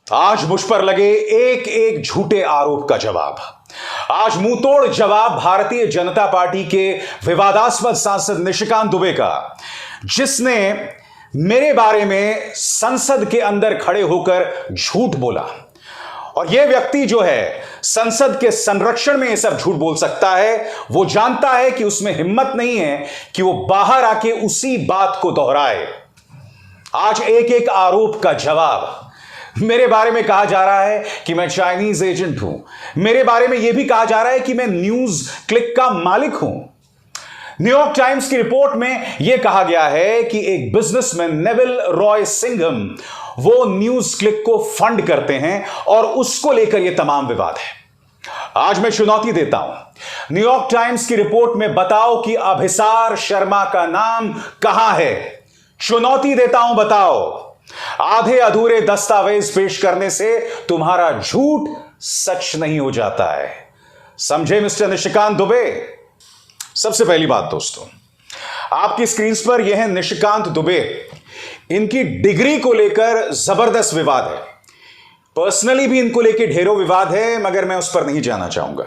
आज मुझ पर लगे एक एक झूठे आरोप का जवाब। आज मुंहतोड़ जवाब भारतीय जनता पार्टी के विवादास्पद सांसद निशिकांत दुबे का, जिसने मेरे बारे में संसद के अंदर खड़े होकर झूठ बोला। और यह व्यक्ति जो है संसद के संरक्षण में यह सब झूठ बोल सकता है, वो जानता है कि उसमें हिम्मत नहीं है कि वो बाहर आके उसी बात को दोहराए। आज एक एक आरोप का जवाब। मेरे बारे में कहा जा रहा है कि मैं चाइनीज एजेंट हूं। मेरे बारे में यह भी कहा जा रहा है कि मैं न्यूज क्लिक का मालिक हूं। न्यूयॉर्क टाइम्स की रिपोर्ट में यह कहा गया है कि एक बिजनेसमैन नेविल रॉय सिंघम वो न्यूज क्लिक को फंड करते हैं और उसको लेकर यह तमाम विवाद है। आज मैं चुनौती देता हूं, न्यूयॉर्क टाइम्स की रिपोर्ट में बताओ कि अभिसार शर्मा का नाम कहां है। चुनौती देता हूं, बताओ। आधे अधूरे दस्तावेज पेश करने से तुम्हारा झूठ सच नहीं हो जाता है। समझे मिस्टर निशिकांत दुबे? सबसे पहली बात दोस्तों, आपकी स्क्रीन पर यह है निशिकांत दुबे। इनकी डिग्री को लेकर जबरदस्त विवाद है। पर्सनली भी इनको लेकर ढेरों विवाद है, मगर मैं उस पर नहीं जाना चाहूंगा।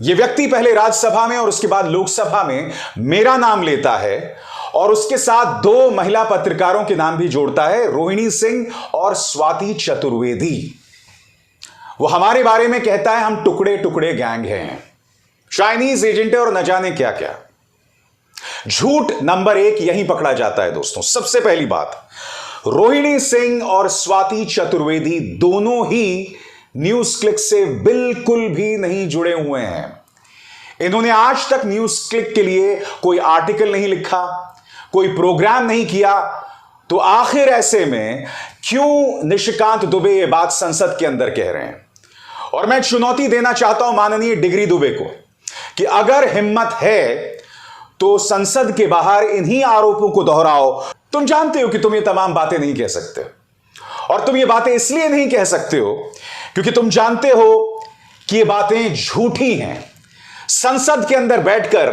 यह व्यक्ति पहले राज्यसभा में और उसके बाद लोकसभा में मेरा नाम लेता है और उसके साथ दो महिला पत्रकारों के नाम भी जोड़ता है, रोहिणी सिंह और स्वाति चतुर्वेदी। वो हमारे बारे में कहता है हम टुकड़े टुकड़े गैंग हैं, चाइनीज एजेंट है और न जाने क्या क्या। झूठ नंबर एक यहीं पकड़ा जाता है दोस्तों। सबसे पहली बात, रोहिणी सिंह और स्वाति चतुर्वेदी दोनों ही न्यूज क्लिक से बिल्कुल भी नहीं जुड़े हुए हैं। इन्होंने आज तक न्यूज क्लिक के लिए कोई आर्टिकल नहीं लिखा, कोई प्रोग्राम नहीं किया। तो आखिर ऐसे में क्यों निशिकांत दुबे ये बात संसद के अंदर कह रहे हैं? और मैं चुनौती देना चाहता हूं माननीय डिग्री दुबे को कि अगर हिम्मत है तो संसद के बाहर इन्हीं आरोपों को दोहराओ। तुम जानते हो कि तुम ये तमाम बातें नहीं कह सकते, और तुम ये बातें इसलिए नहीं कह सकते हो क्योंकि तुम जानते हो कि ये बातें झूठी हैं। संसद के अंदर बैठकर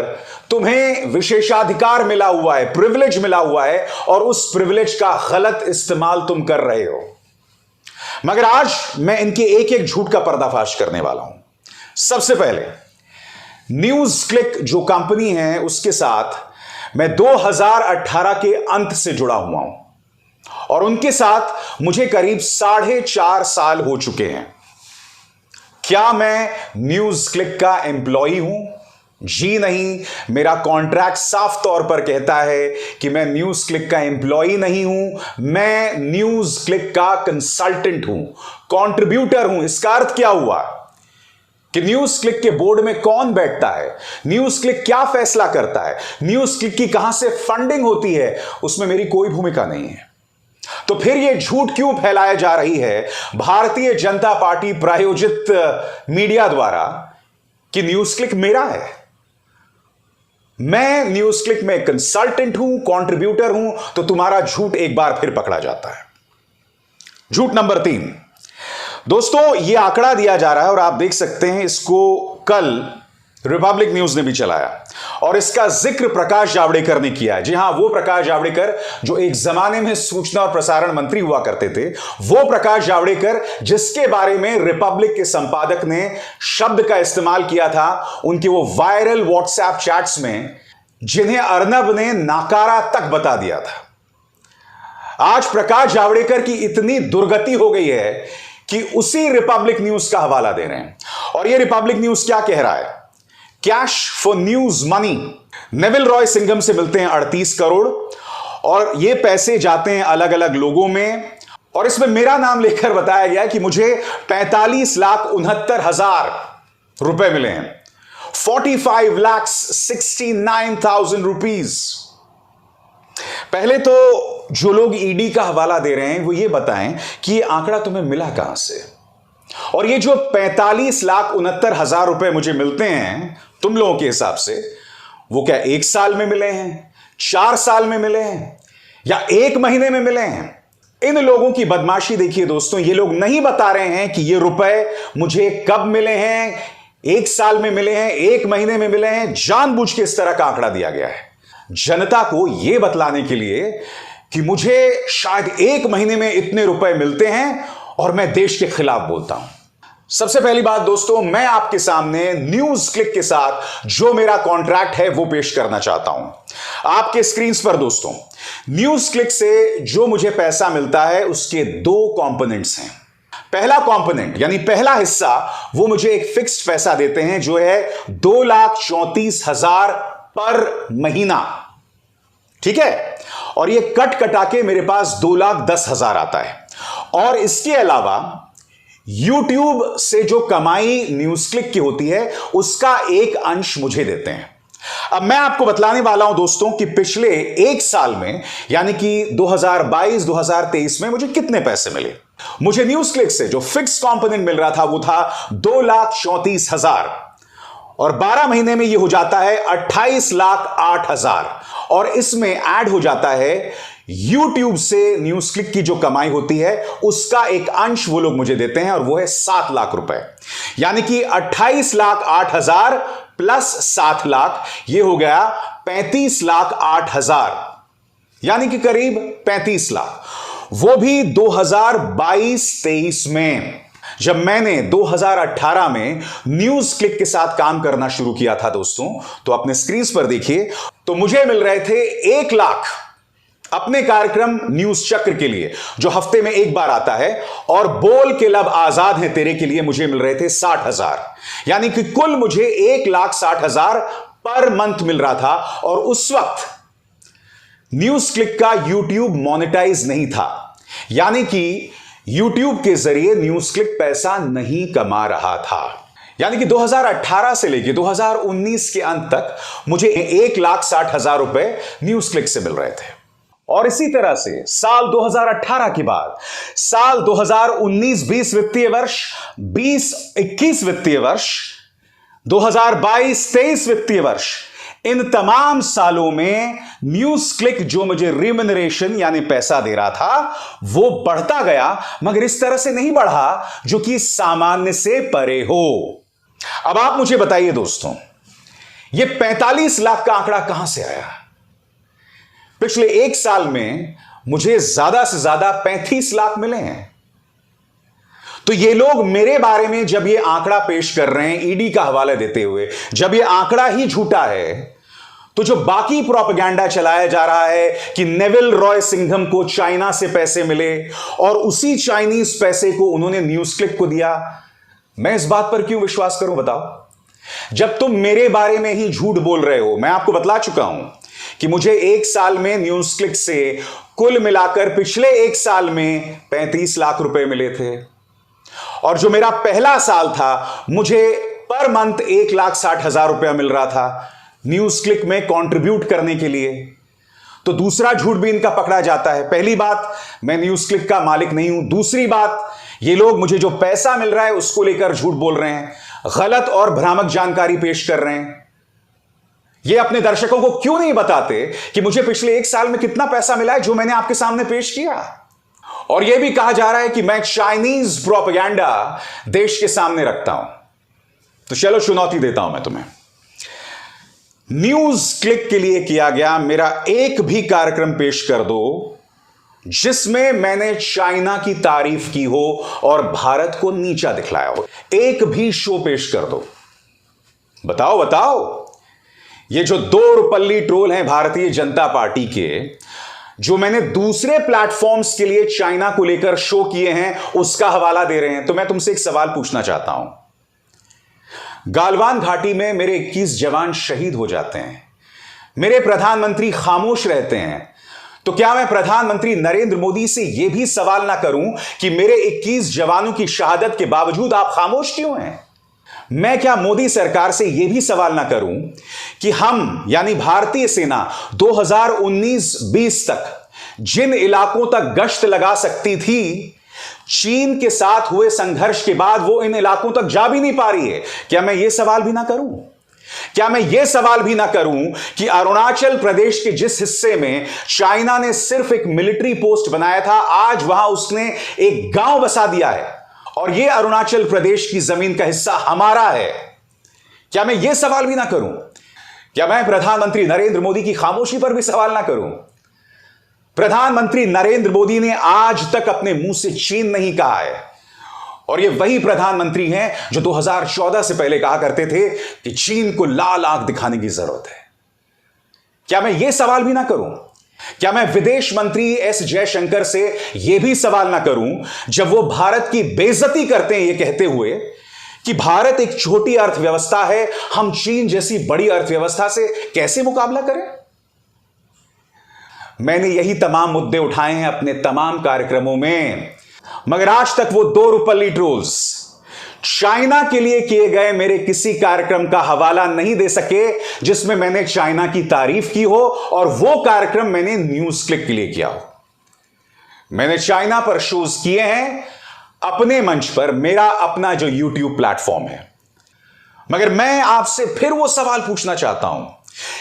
तुम्हें विशेषाधिकार मिला हुआ है, प्रिविलेज मिला हुआ है, और उस प्रिविलेज का गलत इस्तेमाल तुम कर रहे हो। मगर आज मैं इनके एक एक झूठ का पर्दाफाश करने वाला हूं। सबसे पहले, न्यूज क्लिक जो कंपनी है उसके साथ मैं 2018 के अंत से जुड़ा हुआ हूं और उनके साथ मुझे करीब 4.5 साल हो चुके हैं। क्या मैं न्यूज क्लिक का एम्प्लॉई हूं? जी नहीं। मेरा कॉन्ट्रैक्ट साफ तौर पर कहता है कि मैं न्यूज क्लिक का एम्प्लॉई नहीं हूं, मैं न्यूज क्लिक का कंसल्टेंट हूं, कंट्रीब्यूटर हूं। इसका अर्थ क्या हुआ कि न्यूज क्लिक के बोर्ड में कौन बैठता है, न्यूज क्लिक क्या फैसला करता है, न्यूज क्लिक की कहां से फंडिंग होती है, उसमें मेरी कोई भूमिका नहीं है। तो फिर यह झूठ क्यों फैलाया जा रही है भारतीय जनता पार्टी प्रायोजित मीडिया द्वारा कि न्यूज क्लिक मेरा है? मैं न्यूज क्लिक में कंसल्टेंट हूं, कंट्रीब्यूटर हूं। तो तुम्हारा झूठ एक बार फिर पकड़ा जाता है। झूठ नंबर 3 दोस्तों, यह आंकड़ा दिया जा रहा है और आप देख सकते हैं इसको कल रिपब्लिक न्यूज ने भी चलाया और इसका जिक्र प्रकाश जावड़ेकर ने किया है। जी हां, वो प्रकाश जावड़ेकर जो एक जमाने में सूचना और प्रसारण मंत्री हुआ करते थे, वो प्रकाश जावड़ेकर जिसके बारे में रिपब्लिक के संपादक ने शब्द का इस्तेमाल किया था उनके वो वायरल व्हाट्सएप चैट्स में, जिन्हें अर्नब ने नाकारा तक बता दिया था। आज प्रकाश जावड़ेकर की इतनी दुर्गति हो गई है कि उसी रिपब्लिक न्यूज का हवाला दे रहे हैं। और ये रिपब्लिक न्यूज क्या कह रहा है? Cash for news money. Neville Roy Singham से मिलते हैं 38 करोड़ और ये पैसे जाते हैं अलग अलग लोगों में, और इसमें मेरा नाम लेकर बताया गया कि मुझे 45,69,000 रुपए मिले हैं। 45,69,000 रुपीज। पहले तो जो लोग ईडी का हवाला दे रहे हैं वो ये बताएं कि ये आंकड़ा तुम्हें मिला कहां से, और ये जो 45,69,000 रुपए मुझे मिलते हैं तुम लोगों के हिसाब से, वो क्या 1 साल में मिले हैं, 4 साल में मिले हैं, या 1 महीने में मिले हैं? इन लोगों की बदमाशी देखिए दोस्तों। ये लोग नहीं बता रहे हैं कि ये रुपए मुझे कब मिले हैं, 1 साल में मिले हैं, 1 महीने में मिले हैं। जानबूझ के इस तरह का आंकड़ा दिया गया है जनता को यह बतलाने के लिए कि मुझे शायद 1 महीने में इतने रुपए मिलते हैं और मैं देश के खिलाफ बोलता हूं। सबसे पहली बात दोस्तों, मैं आपके सामने न्यूज क्लिक के साथ जो मेरा कॉन्ट्रैक्ट है वो पेश करना चाहता हूं आपके स्क्रीन पर। दोस्तों, न्यूज क्लिक से जो मुझे पैसा मिलता है उसके दो कंपोनेंट्स हैं। पहला कंपोनेंट यानी पहला हिस्सा वो मुझे एक फिक्स्ड पैसा देते हैं जो है 2,34,000 पर महीना, ठीक है। और ये कट कटा के मेरे पास 2,10,000 आता है। और इसके अलावा YouTube से जो कमाई न्यूज क्लिक की होती है उसका एक अंश मुझे देते हैं। अब मैं आपको बतलाने वाला हूं दोस्तों कि पिछले एक साल में यानी कि 2022-2023 में मुझे कितने पैसे मिले। मुझे न्यूज क्लिक से जो फिक्स कंपोनेंट मिल रहा था वो था 2,34,000 और 12 महीने में ये हो जाता है 28,08,000 और इसमें ऐड हो जाता है YouTube से न्यूज क्लिक की जो कमाई होती है उसका एक अंश वो लोग मुझे देते हैं और वो है 7 लाख रुपए। यानी कि 28,08,000 प्लस 7 लाख ये हो गया 35,08,000 यानी कि करीब 35 लाख। वो भी 2022-23 में। जब मैंने 2018 में न्यूज क्लिक के साथ काम करना शुरू किया था दोस्तों, तो अपने स्क्रीन पर देखिए, तो मुझे मिल रहे थे 1 लाख अपने कार्यक्रम न्यूज चक्र के लिए जो हफ्ते में एक बार आता है, और बोल के लब आजाद हैं तेरे के लिए मुझे मिल रहे थे 60,000। यानी कि कुल मुझे 1,60,000 पर मंथ मिल रहा था। और उस वक्त न्यूज क्लिक का YouTube मोनेटाइज नहीं था, यानी कि YouTube के जरिए न्यूज क्लिक पैसा नहीं कमा रहा था। यानी कि 2018 से लेकर 2019 के अंत तक मुझे 1,60,000 रुपए न्यूज क्लिक से मिल रहे थे। और इसी तरह से साल 2018 के बाद साल 2019-20 वित्तीय वर्ष, 20-21 वित्तीय वर्ष, 2022-23 वित्तीय वर्ष, इन तमाम सालों में न्यूज क्लिक जो मुझे रिम्यूनरेशन यानी पैसा दे रहा था वो बढ़ता गया, मगर इस तरह से नहीं बढ़ा जो कि सामान्य से परे हो। अब आप मुझे बताइए दोस्तों, ये 45 लाख का आंकड़ा कहां से आया? पिछले एक साल में मुझे ज्यादा से ज्यादा 35 लाख मिले हैं। तो ये लोग मेरे बारे में जब ये आंकड़ा पेश कर रहे हैं ईडी का हवाला देते हुए, जब ये आंकड़ा ही झूठा है, तो जो बाकी प्रोपेगेंडा चलाया जा रहा है कि नेविल रॉय सिंघम को चाइना से पैसे मिले और उसी चाइनीज पैसे को उन्होंने न्यूज क्लिक को दिया, मैं इस बात पर क्यों विश्वास करूं बताओ? जब तुम मेरे बारे में ही झूठ बोल रहे हो। मैं आपको बतला चुका हूं कि मुझे एक साल में न्यूज क्लिक से कुल मिलाकर पिछले एक साल में 35 लाख रुपए मिले थे, और जो मेरा पहला साल था मुझे पर मंथ 1,60,000 रुपया मिल रहा था न्यूज क्लिक में कंट्रीब्यूट करने के लिए। तो दूसरा झूठ भी इनका पकड़ा जाता है। पहली बात, मैं न्यूज क्लिक का मालिक नहीं हूं। दूसरी बात, ये लोग मुझे जो पैसा मिल रहा है उसको लेकर झूठ बोल रहे हैं, गलत और भ्रामक जानकारी पेश कर रहे हैं। ये अपने दर्शकों को क्यों नहीं बताते कि मुझे पिछले एक साल में कितना पैसा मिला है जो मैंने आपके सामने पेश किया? और यह भी कहा जा रहा है कि मैं चाइनीज प्रोपेगेंडा देश के सामने रखता हूं। तो चलो चुनौती देता हूं मैं तुम्हें। न्यूज क्लिक के लिए किया गया मेरा एक भी कार्यक्रम पेश कर दो जिसमें मैंने चाइना की तारीफ की हो और भारत को नीचा दिखलाया हो। एक भी शो पेश कर दो। बताओ बताओ। ये जो दो रुपल्ली ट्रोल हैं भारतीय जनता पार्टी के, जो मैंने दूसरे प्लेटफॉर्म्स के लिए चाइना को लेकर शो किए हैं उसका हवाला दे रहे हैं। तो मैं तुमसे एक सवाल पूछना चाहता हूं। गालवान घाटी में मेरे 21 जवान शहीद हो जाते हैं, मेरे प्रधानमंत्री खामोश रहते हैं, तो क्या मैं प्रधानमंत्री नरेंद्र मोदी से यह भी सवाल ना करूं कि मेरे 21 जवानों की शहादत के बावजूद आप खामोश क्यों हैं? मैं क्या मोदी सरकार से यह भी सवाल ना करूं कि हम यानी भारतीय सेना 2019-20 तक जिन इलाकों तक गश्त लगा सकती थी, चीन के साथ हुए संघर्ष के बाद वो इन इलाकों तक जा भी नहीं पा रही है? क्या मैं ये सवाल भी ना करूं? क्या मैं ये सवाल भी ना करूं कि अरुणाचल प्रदेश के जिस हिस्से में चाइना ने सिर्फ एक मिलिट्री पोस्ट बनाया था, आज वहां उसने एक गांव बसा दिया है और यह अरुणाचल प्रदेश की जमीन का हिस्सा हमारा है? क्या मैं ये सवाल भी ना करूं? क्या मैं प्रधानमंत्री नरेंद्र मोदी की खामोशी पर भी सवाल ना करूं? प्रधानमंत्री नरेंद्र मोदी ने आज तक अपने मुंह से चीन नहीं कहा है, और ये वही प्रधानमंत्री हैं जो 2014 से पहले कहा करते थे कि चीन को लाल आंख दिखाने की जरूरत है। क्या मैं यह सवाल भी ना करूं? क्या मैं विदेश मंत्री एस जयशंकर से यह भी सवाल ना करूं जब वो भारत की बेइज्जती करते हैं, यह कहते हुए कि भारत एक छोटी अर्थव्यवस्था है, हम चीन जैसी बड़ी अर्थव्यवस्था से कैसे मुकाबला करें? मैंने यही तमाम मुद्दे उठाए हैं अपने तमाम कार्यक्रमों में, मगर आज तक वो 2 रुपल्ली ट्रोल्स चाइना के लिए किए गए मेरे किसी कार्यक्रम का हवाला नहीं दे सके जिसमें मैंने चाइना की तारीफ की हो, और वो कार्यक्रम मैंने न्यूज क्लिक के लिए किया हो। मैंने चाइना पर शोज किए हैं अपने मंच पर, मेरा अपना जो यूट्यूब प्लेटफॉर्म है, मगर मैं आपसे फिर वो सवाल पूछना चाहता हूं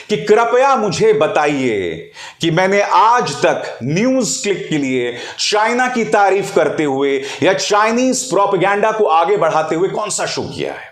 कि कृपया मुझे बताइए कि मैंने आज तक न्यूज क्लिक के लिए चाइना की तारीफ करते हुए या चाइनीज प्रोपेगेंडा को आगे बढ़ाते हुए कौन सा शो किया है?